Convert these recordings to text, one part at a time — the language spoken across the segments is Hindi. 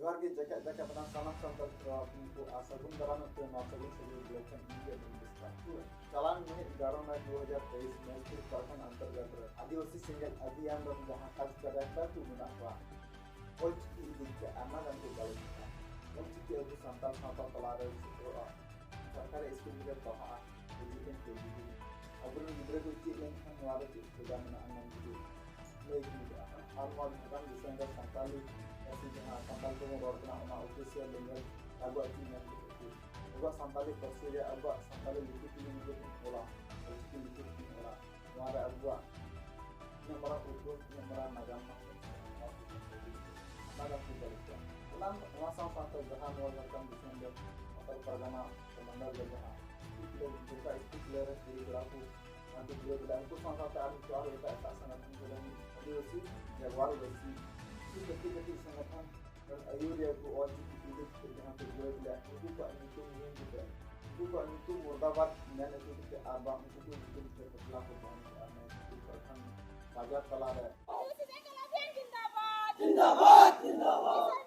जोहार गे जगह जगह बना सामान संतर को आसगुन दरान के मासगुन से इलेक्शन इंडिया दिस्ता चलान में 11 मई 2023 में फिर प्रखंड अंतर्गत आदिवासी सिंगल अभियान रो जहां काज करता तू मुना हुआ और की दिन के अन्ना गंतु गलता और की अबु संताल सापा तला रे सरकार स्कूल में पढ़ा एजुकेशन के लिए अगर गिद्रे को चीज लेन वाला चीज तो जाना अन्ना की लेकिन आलमान भगवान दिसंबर संताली ऐसी जहां संताल को रोकना होना ऑफिशियल लेवल अगवा की में अगवा संताली परसे अगवा संताली लिखित की में बोला उसकी लिखित की बोला हमारा अगवा हमारा उद्योग हमारा नगम नगम की बलता उलाम वासा साथ जहां नोर कम दिसंबर मतलब परगना मंडल जहां इसका स्पीकर है graph nanti dia bilang itu salah satu ahli soal kita tak sangat menjalani adiwasi jawab besi itu ketika sangatkan dan ayu dia ku wajib hidup dengan tujuan dia itu pak itu yang juga itu pak itu mudabat dan itu kita abang itu kita berlaku dengan itu perkan saja telah ada जिंदाबाद जिंदाबाद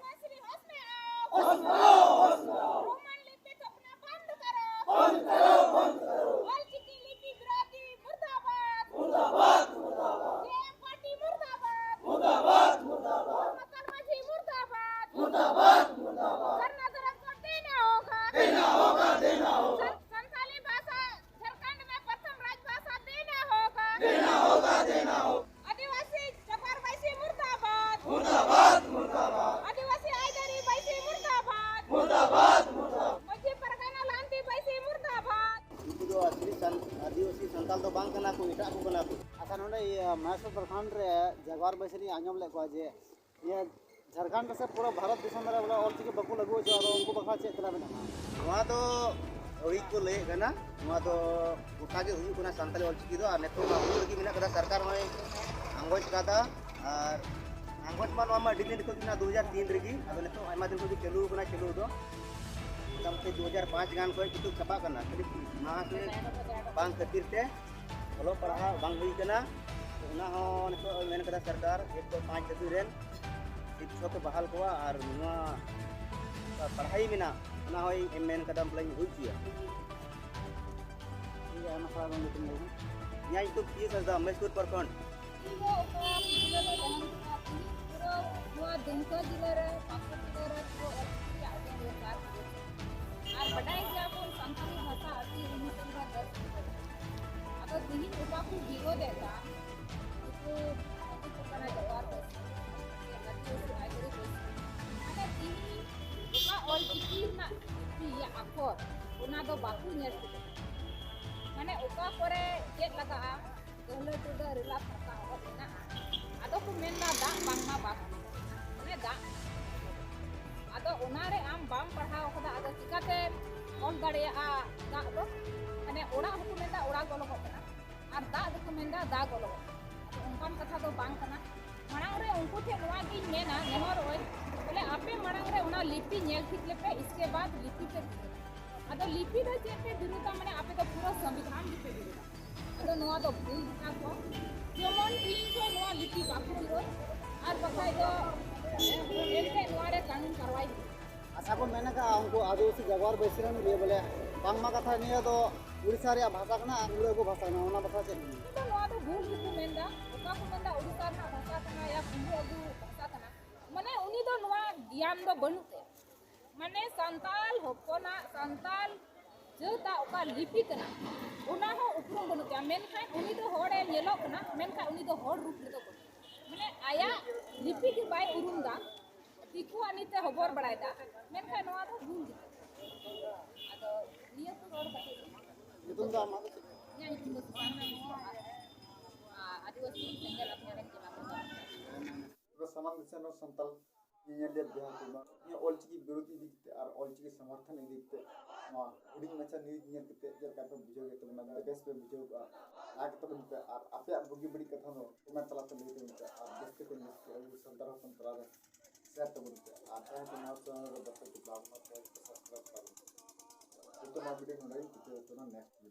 आदिवासी संताल तो बांग कना को इटा को कना को आसान होने महसूर प्रखंड रे जगवार बसरी आंजम ले को जे ये झारखंड से पूरा भारत देश में बोला ऑल चिके बकु लगो जो उनको बखा चेक करा बना वहां तो ओई को ले गना वहां तो गोटा के हुई कोना संताल ऑल चिके दो नेतो मा हुई लगी मेना कदा सरकार में आंगोज कादा और आंगोज मा मा डिग्री को किना 2003 रेगी अब नेतो आयमा दिन को चलू कोना चलू दो तब से 2005 गान को कितु छपा करना फिर वहां से बांग खातिर ते बोलो पढ़ा बांग हुई कना तो ना हो नितो मेन कदा सरकार 105 दबी रेन शिक्षक को बहाल कोआ और नुआ पढ़ाई में ना होई मेन कदम प्लान हुई किया ये ना खरा में तुम लोग यहां तो ये सजा मैसूर प्रखंड वो दुमका जिला रे पाकुड़ जिला रे तो और बड़ाई के अपन संताली भाषा आती है मिशन का 10 अगर दिहिन उपा को जीरो देता तो पकड़ा जवाब ये नदी से आगे माने दिहिन उपा और कितना ये अखर उना दो बाकू नेट माने उपा करे चेक लगा कहले तो द रिला पता होना आदो को मेनना दा बांगमा बाकू माने दा आदो उनारे आम बाम पढ़ाओ कदा आदो चिकाते ऑन दाड़िया दा दो माने ओड़ा हुकु मेंदा ओड़ा गलो कना और दा दो मेंदा दा गलो उनकान कथा दो बांग कना मांग रे उनको थे नवा की मेना नेहर होय बोले आपे मांग रे उना लिपि नेल ठीक लेपे इसके बाद लिपि पे आदो लिपि दो चेपे विरुद्ध माने आपे तो पूरा संविधान लिपि विरुद्ध आदो नवा दो भूल था को जेमन तीन को नवा लिपि बाकु रोय और बखाय दो एलके नवारे कानून कार्रवाई आशा को मैंने कहा उनको आदिवासी जगवार बेसिरन लिए बोले बांगमा कथा नहीं तो उड़ीसा रे भाषा कना उड़े को भाषा ना ओना भाषा से तो नवा तो भूल कितु मेंदा ओका को मेंदा उड़ीसा ना भाषा कना या कुंडू अगु भाषा कना माने उनी दो नवा ज्ञान दो बनुते माने संताल होपना संताल जोता ओका लिपि कना ओना हो उपरुम बनुते मेनखाय उनी दो होड़े नेलो कना मेनखाय उनी दो होड़ रूप ले दो माने आया लिपि के बाय उरुमदा दिखो अनिते होबर बड़ायदा मेनखाय नवा दो भूल आदो निया तो रोड बाटे नितुन दा मा nya itu bersama आदिवासी संगठन अपने जिला वो समान दिसन और संताल ये ले बिहार को ये ऑलची की विरोधी दिखते और ऑलची के समर्थन दिखते हां उड़ी मचा न्यूज नियर के जर का तो बुझोगे तो मैं बेस पे बुझोगा आगे तो बनते और आपे बुगी बड़ी कथा नो मैं चला तो नहीं तो आप देखते को संतरा शेयर तो बनते आता है तो ना तो बच्चे को लाभ मत सब्सक्राइब करो तो मैं वीडियो नहीं तो ना नेक्स्ट